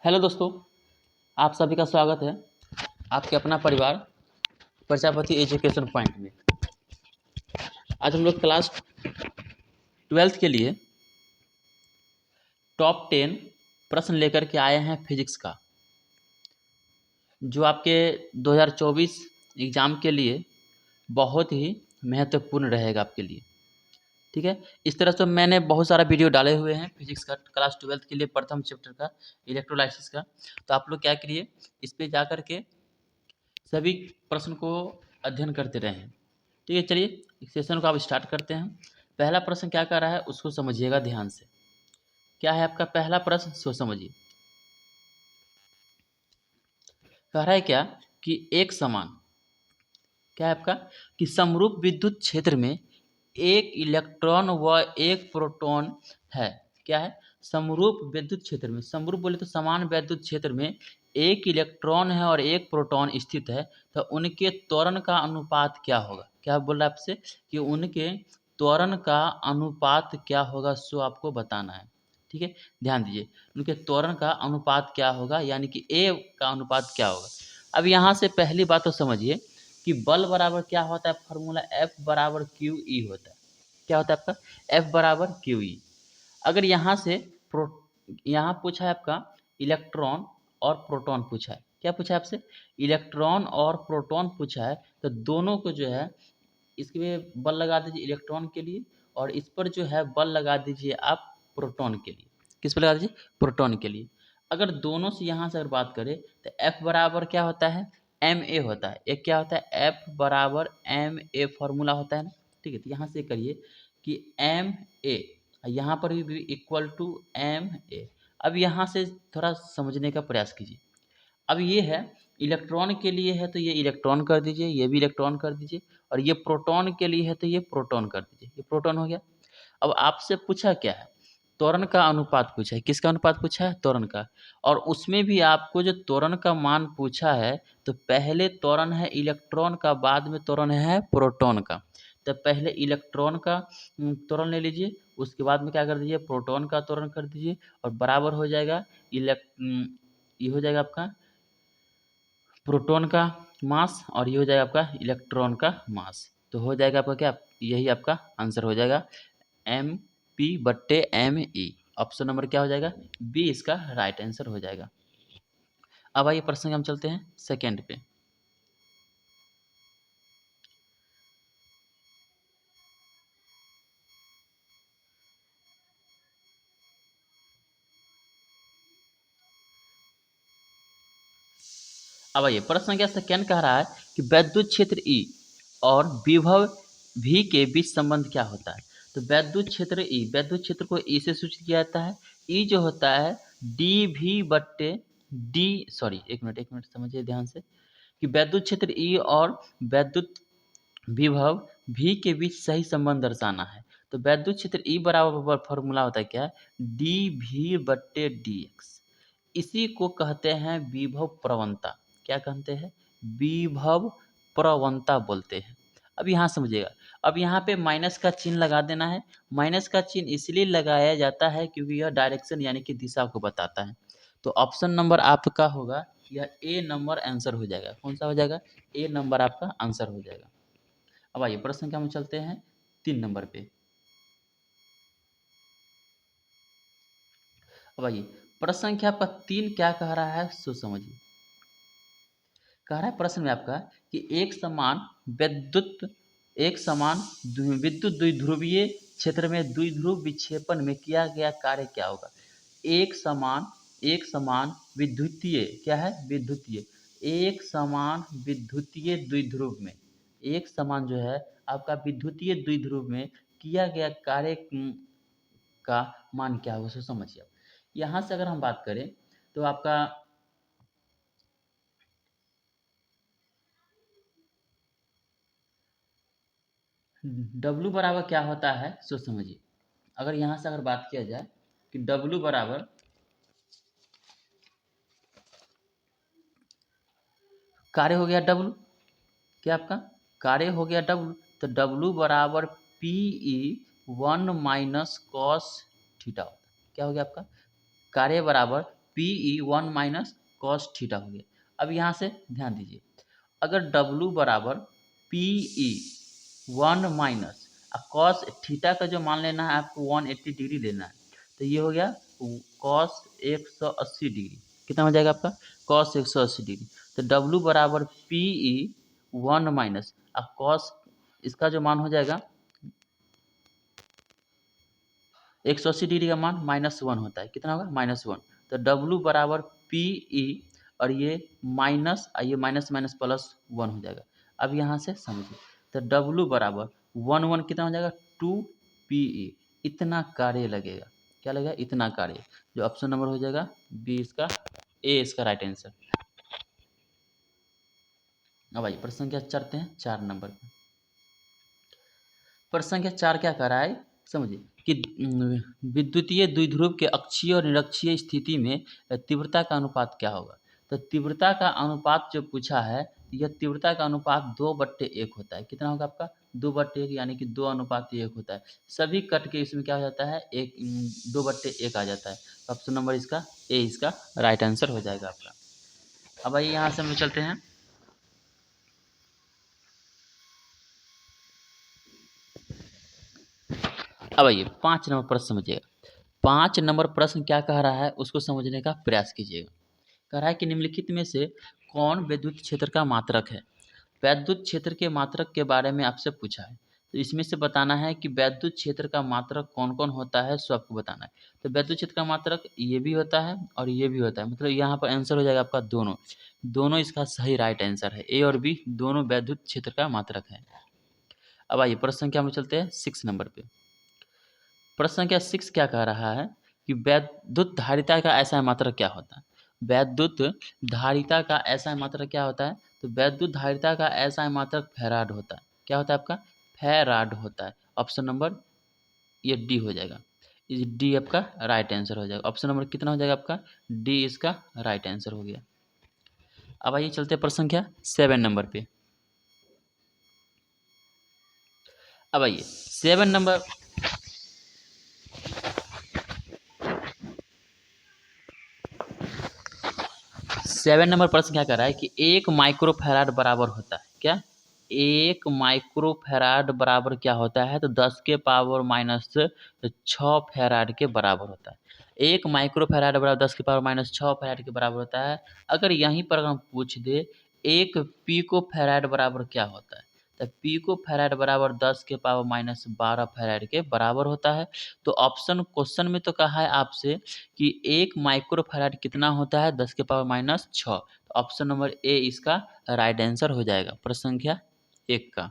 Hello दोस्तों, आप सभी का स्वागत है आपके अपना परिवार प्रजापति एजुकेशन पॉइंट में। आज हम लोग क्लास 12th के लिए टॉप 10 प्रश्न लेकर के आए हैं फिजिक्स का, जो आपके 2024 एग्ज़ाम के लिए बहुत ही महत्वपूर्ण रहेगा आपके लिए। ठीक है, इस तरह से मैंने बहुत सारा वीडियो डाले हुए हैं फिजिक्स का क्लास 12th के लिए प्रथम चैप्टर का इलेक्ट्रोलाइसिस का। तो आप लोग क्या करिए, इस पर जा कर के सभी प्रश्न को अध्ययन करते रहें। ठीक है, चलिए इस सेशन को आप स्टार्ट करते हैं। पहला प्रश्न क्या कह रहा है उसको समझिएगा ध्यान से। क्या है आपका पहला प्रश्न, सो समझिए। कह रहा है क्या कि एक समान, क्या है आपका कि समरूप विद्युत क्षेत्र में एक इलेक्ट्रॉन व एक प्रोटॉन है। क्या है, समरूप विद्युत क्षेत्र में, समरूप बोले तो समान विद्युत क्षेत्र में एक इलेक्ट्रॉन है और एक प्रोटॉन स्थित है, तो उनके त्वरण का अनुपात क्या होगा। क्या बोल रहा है आपसे कि उनके त्वरण का अनुपात क्या होगा, सो आपको बताना है। ठीक है, ध्यान दीजिए, उनके त्वरण का अनुपात क्या होगा, यानी कि ए का अनुपात क्या होगा। अब यहाँ से पहली बात तो समझिए कि बल बराबर क्या होता है, फार्मूला एफ बराबर क्यू ई होता है। क्या होता है आपका, एफ बराबर क्यू ई। अगर यहाँ से यहाँ पूछा है आपका इलेक्ट्रॉन और प्रोटॉन पूछा है। क्या पूछा है आपसे, इलेक्ट्रॉन और प्रोटॉन पूछा है, तो दोनों को जो है इसमें बल लगा दीजिए इलेक्ट्रॉन के लिए, और इस पर जो है बल लगा दीजिए आप प्रोटॉन के लिए। किस पर लगा दीजिए, प्रोटॉन के लिए। अगर दोनों से यहाँ से अगर बात करें तो F बराबर क्या होता है, एम ए होता है। एक क्या होता है, F बराबर एम ए फॉर्मूला होता है ना। ठीक है, तो यहाँ से करिए कि एम ए, यहाँ पर भी इक्वल टू एम ए। अब यहाँ से थोड़ा समझने का प्रयास कीजिए। अब ये है इलेक्ट्रॉन के लिए है तो ये इलेक्ट्रॉन कर दीजिए, ये भी इलेक्ट्रॉन कर दीजिए, और ये प्रोटॉन के लिए है तो ये प्रोटॉन कर दीजिए, ये प्रोटॉन हो गया। अब आपसे पूछा क्या है, त्वरण का अनुपात पूछा है। किसका अनुपात पूछा है, त्वरण का। और उसमें भी आपको जो त्वरण का मान पूछा है, तो पहले त्वरण है इलेक्ट्रॉन का, बाद में त्वरण है प्रोटॉन का। तो पहले इलेक्ट्रॉन का त्वरण ले लीजिए, उसके बाद में क्या कर दीजिए, प्रोटॉन का त्वरण कर दीजिए, और बराबर हो जाएगा ये हो जाएगा आपका प्रोटॉन का मास, और ये हो जाएगा आपका इलेक्ट्रॉन का मास। तो हो जाएगा आपका क्या, यही आपका आंसर हो जाएगा, एम पी बट्टे एम ई। ऑप्शन नंबर क्या हो जाएगा, बी इसका राइट आंसर हो जाएगा। अब आइए प्रश्न हम चलते हैं सेकेंड पे। अब आइए प्रश्न क्या सेकेंड कह रहा है कि वैद्युत क्षेत्र ई और विभव भी के बीच संबंध क्या होता है। तो वैद्युत क्षेत्र ई, वैद्युत क्षेत्र को ई से सूचित किया जाता है। ई जो होता है डी भी बट्टे डी, सॉरी एक मिनट समझिए ध्यान से, कि वैद्युत क्षेत्र ई और वैद्युत विभव भी के बीच सही संबंध दर्शाना है। तो वैद्युत क्षेत्र ई बराबर फॉर्मूला होता है क्या, डी भी बट्टे डी एक्स। इसी को कहते हैं विभव प्रवणता। क्या कहते हैं, विभव प्रवणता बोलते हैं। अब यहाँ समझिएगा, अब यहाँ पे माइनस का चिन्ह लगा देना है। माइनस का चिन्ह इसलिए लगाया जाता है क्योंकि यह डायरेक्शन यानी कि दिशा को बताता है। तो ऑप्शन नंबर आपका होगा यह ए नंबर आंसर हो जाएगा। कौन सा हो जाएगा, ए नंबर आपका आंसर हो जाएगा। अब आइए प्रश्न क्या हम चलते हैं 3 नंबर पे। अब आइए प्रश्न संख्या आपका 3 क्या कह रहा है, सो समझिए। कह रहा है प्रश्न में आपका कि एक समान विद्युत द्विध्रुवीय क्षेत्र में द्विध्रुव विक्षेपण में किया गया कार्य क्या होगा। एक समान विद्युतीय, क्या है, विद्युतीय, एक समान विद्युतीय द्विध्रुव में, एक समान जो है आपका विद्युतीय द्विध्रुव में किया गया कार्य का मान क्या होगा, उसे समझिए। यहाँ से अगर हम बात करें तो आपका W बराबर क्या होता है, सो समझिए। अगर यहाँ से अगर बात किया जाए कि W बराबर कार्य हो गया W, क्या आपका कार्य हो गया W, तो W बराबर P E 1 minus cos theta होता है। क्या हो गया आपका कार्य बराबर PE 1 - cos थीटा हो गया। अब यहाँ से ध्यान दीजिए, अगर W बराबर PE 1 - cos थीटा का जो मान लेना है आपको 180 डिग्री लेना है, तो ये हो गया cos 180 डिग्री। कितना हो जाएगा आपका cos 180 डिग्री। तो W बराबर PE 1 - cos, इसका जो मान हो जाएगा 180 डिग्री का मान -1 होता है। कितना होगा -1। तो W बराबर PE, और ये माइनस, ये माइनस माइनस प्लस 1 हो जाएगा। अब यहाँ से समझिए, तो W बराबर 1 कितना हो जाएगा 2PE। इतना कार्य लगेगा। क्या लगेगा? इतना कार्य। जो ऑप्शन नंबर हो जाएगा बी, इसका ए, इसका राइट आंसर। अब आइए प्रश्न संख्या चलते हैं 4 नंबर पे। प्रश्न संख्या 4 क्या कह रहा है, समझिए कि विद्युतीय द्विध्रुव के अक्षीय और निरक्षीय स्थिति में तीव्रता का अनुपात क्या होगा। तो तीव्रता का अनुपात जो पूछा है, यह तीव्रता का अनुपात 2/1 होता है। कितना होगा आपका 2/1, यानी कि 2:1 होता है। सभी कट के इसमें क्या हो जाता है, 2/1 आ जाता है। ऑप्शन नंबर इसका ए, इसका राइट आंसर हो जाएगा आपका। अब आइए यहाँ से हम चलते हैं। अब आइए 5 नंबर प्रश्न समझिएगा। 5 नंबर प्रश्न क्या कह रहा है उसको समझने का प्रयास कीजिएगा। कह रहा है कि निम्नलिखित में से कौन विद्युत क्षेत्र का मात्रक है। वैद्युत क्षेत्र के मात्रक के बारे में आपसे पूछा है, तो इसमें से बताना है कि वैद्युत क्षेत्र का मात्रक कौन कौन होता है, सो आपको बताना है। तो वैद्युत क्षेत्र का मात्रक ये भी होता है और ये भी होता है, मतलब यहाँ पर आंसर हो जाएगा आपका दोनों। दोनों इसका सही राइट आंसर है, ए और बी दोनों वैद्युत क्षेत्र का मात्रक है। अब आइए प्रश्न संख्या में चलते हैं 6 नंबर पे। प्रश्न संख्या 6 क्या कह रहा है कि वैद्युत धारिता का ऐसा मात्रक क्या होता है। वैद्युत धारिता का ऐसा मात्रक क्या होता है। तो वैद्युत धारिता का ऐसा मात्रक फैराड होता है। क्या होता है आपका फैराड होता है। ऑप्शन नंबर ये डी हो जाएगा। ये डी आपका राइट आंसर हो जाएगा। ऑप्शन नंबर कितना हो जाएगा आपका डी, इसका राइट आंसर हो गया। अब आइए चलते हैं प्रश्न संख्या 7 नंबर पे। अब आइए 7 नंबर 7 नंबर प्रश्न क्या कर रहा है कि 1 माइक्रोफैराड बराबर होता है क्या। 1 माइक्रोफैराड बराबर क्या होता है, तो 10 के पावर माइनस 6 फैराड के बराबर होता है। 1 माइक्रोफैराड बराबर 10 के पावर माइनस 6 फैराड के बराबर होता है। अगर यहीं पर हम पूछ दे 1 पीको फैराड बराबर क्या होता है, तो पीको फैराड बराबर 10 के पावर माइनस 12 फैराड के बराबर होता है। तो ऑप्शन क्वेश्चन में तो कहा है आपसे कि 1 माइक्रोफैराड कितना होता है, 10 के पावर माइनस 6। तो ऑप्शन नंबर ए इसका राइट आंसर हो जाएगा। प्रश्न संख्या 1 का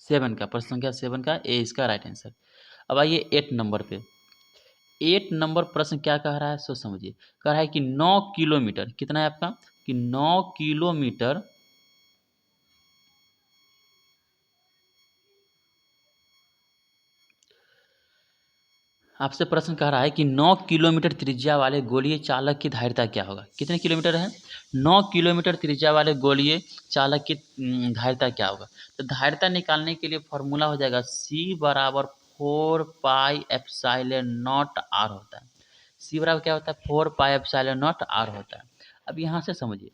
7 का, प्रश्न संख्या 7 का ए इसका राइट आंसर। अब आइए 8 नंबर पे। 8 नंबर प्रश्न क्या कह रहा है सो समझिए। कह रहा है कि 9 किलोमीटर, कितना है आपका कि 9 किलोमीटर आपसे प्रश्न कह रहा है कि 9 किलोमीटर त्रिज्या वाले गोलीय चालक की धारिता क्या होगा। कितने किलोमीटर है 9 किलोमीटर त्रिज्या वाले गोलीय चालक की धारिता क्या होगा। तो धारिता निकालने के लिए फॉर्मूला हो जाएगा C बराबर 4 पाई एप्सिलॉन नॉट R होता है। C बराबर क्या होता है 4 पाई एप्सिलॉन नॉट R होता है। अब यहाँ से समझिए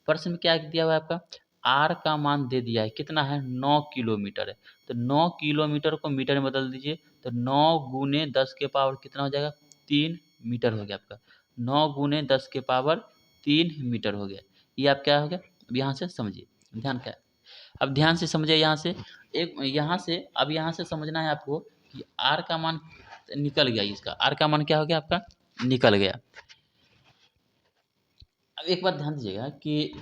प्रश्न में क्या दिया हुआ है आपका R का मान दे दिया है, कितना है 9 किलोमीटर है। तो 9 किलोमीटर को मीटर में बदल दीजिए, तो 9 गुने 10 के पावर कितना हो जाएगा 3 मीटर हो गया आपका। 9 गुने 10 के पावर 3 मीटर हो गया। ये आप क्या हो गया। अब यहाँ से समझिए, ध्यान क्या है, अब ध्यान से समझिए। यहाँ से अब यहाँ से समझना है आपको कि आर का मान निकल गया। इसका आर का मान क्या हो गया आपका निकल गया। अब एक बात ध्यान दीजिएगा कि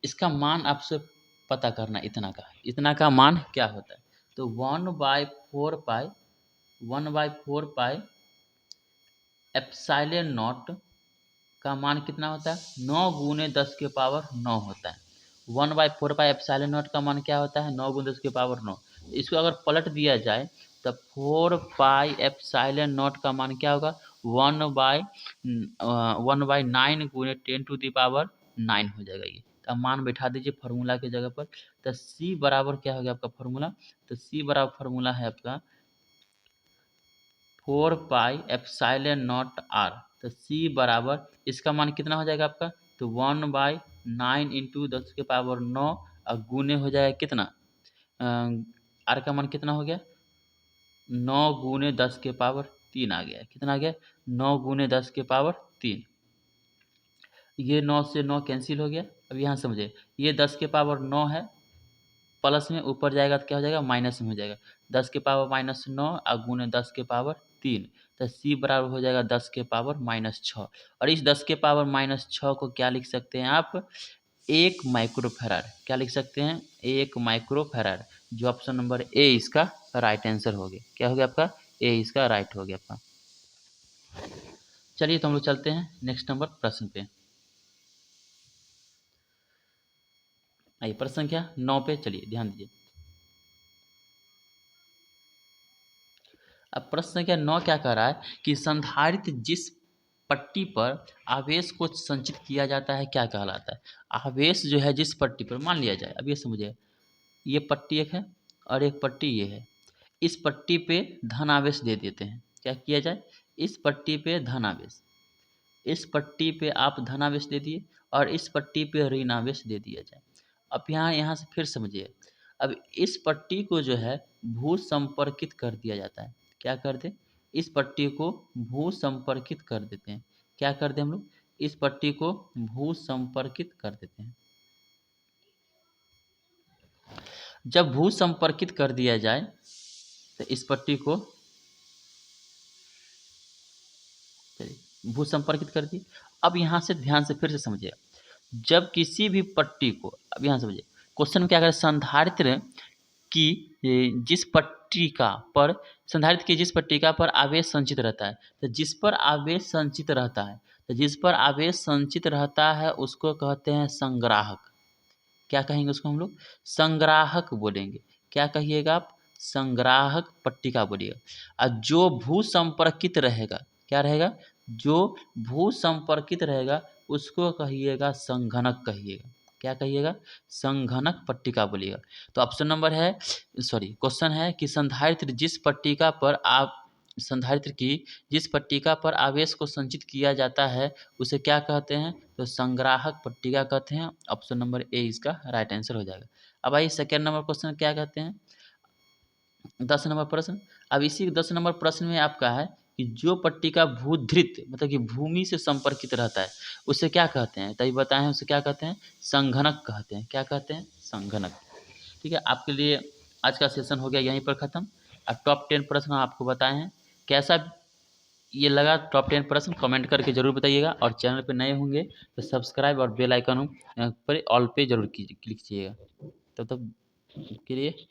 इसका मान आपसे पता करना, इतना का मान क्या होता है। तो 1/4 पाई एप्सिलॉन नॉट का मान कितना होता है 9 गुने 10 के पावर 9 होता है। 1/4 पाई एप्सिलॉन नॉट का मान क्या होता है 9 गुने 10 के पावर 9। इसको अगर पलट दिया जाए तो 4 पाई एप्सिलॉन नॉट का मान क्या होगा 1/9 गुने 10⁻⁹ हो जाएगा। ये तो अब मान बैठा दीजिए फार्मूला की जगह पर। तो सी बराबर क्या हो गया आपका फार्मूला, तो सी बराबर फार्मूला है आपका 4πε0r। तो c बराबर इसका मान कितना हो जाएगा आपका, तो 1/9 इंटू 10⁹ और गुने हो जाएगा कितना, आर का मान कितना हो गया, 9 गुने 10⁻3 आ गया। कितना आ गया, 9 गुने 10⁻3। ये 9 से 9 कैंसिल हो गया। अब यहाँ समझे, ये 10⁻9 है, प्लस में ऊपर जाएगा तो क्या हो जाएगा, माइनस में हो जाएगा। 10⁻−9 और गुने 10⁻3, तो c बराबर हो जाएगा 10⁻−6। और इस 10⁻−6 को क्या लिख सकते हैं आप, 1 माइक्रोफैराड। क्या लिख सकते हैं, 1 माइक्रोफैराड, जो ऑप्शन नंबर ए इसका राइट आंसर हो गया। क्या हो गया आपका, ए इसका राइट हो गया आपका। चलिए तो हम लोग चलते हैं नेक्स्ट नंबर प्रश्न पे। आइए प्रश्न संख्या 9 पे चलिए ध्यान दीजिए। अब प्रश्न संख्या 9 क्या कह रहा है कि संधारित्र जिस पट्टी पर आवेश को संचित किया जाता है क्या कहलाता है। आवेश जो है जिस पट्टी पर, मान लिया जाए, अब ये समझिए, ये पट्टी एक है और एक पट्टी ये है। इस पट्टी पे धन आवेश दे देते हैं। क्या किया जाए, इस पट्टी पे धन आवेश, इस पट्टी पे आप धनावेश दे दिए और इस पट्टी पे ऋण आवेश दे दिया जाए। अब यहाँ से फिर समझिए, अब इस पट्टी को जो है भू संपर्कित कर दिया जाता है। क्या कर दे, इस पट्टी को भू संपर्कित कर देते हैं। क्या कर दे हम लोग, इस पट्टी को भू संपर्कित कर देते हैं। जब भू संपर्कित कर दिया जाए तो इस पट्टी को भू संपर्कित कर दी। अब यहाँ से ध्यान से फिर से समझिए, जब किसी भी पट्टी को, अब यहाँ समझिए क्वेश्चन में क्या करें, संधारित्र की जिस पट्टिका पर, संधारित्र की जिस पट्टिका पर आवेश संचित रहता है, तो जिस पर आवेश संचित रहता है, तो जिस पर आवेश संचित रहता है उसको कहते हैं संग्राहक। क्या कहेंगे उसको हम लोग, संग्राहक बोलेंगे। क्या कहिएगा आप, संग्राहक पट्टिका बोलिएगा। और जो भू संपर्कित रहेगा, क्या रहेगा, जो भू संपर्कित रहेगा उसको कहिएगा संघनक कहिएगा। क्या कहिएगा, संघनक पट्टिका बोलिएगा। तो ऑप्शन नंबर है, सॉरी क्वेश्चन है कि संधारित्र जिस पट्टिका पर आप, संधारित्र की जिस पट्टिका पर आवेश को संचित किया जाता है उसे क्या कहते हैं, तो संग्राहक पट्टिका कहते हैं। ऑप्शन नंबर ए इसका राइट आंसर हो जाएगा। अब आइए सेकेंड नंबर क्वेश्चन क्या कहते हैं, 10 नंबर प्रश्न। अब इसी 10 नंबर प्रश्न में आपका है कि जो पट्टिका भूधृत मतलब कि भूमि से संपर्कित रहता है उसे क्या कहते हैं, तभी बताएं उसे क्या कहते हैं, संघनक कहते हैं। क्या कहते हैं, संघनक। ठीक है, आपके लिए आज का सेशन हो गया यहीं पर ख़त्म। अब टॉप 10 प्रश्न आपको बताए हैं, कैसा ये लगा टॉप 10 प्रश्न कमेंट करके ज़रूर बताइएगा। और चैनल पे नए होंगे तो सब्सक्राइब और बेल आइकन पर ऑल पे ज़रूर क्लिक कीजिएगा। तब तक के लिए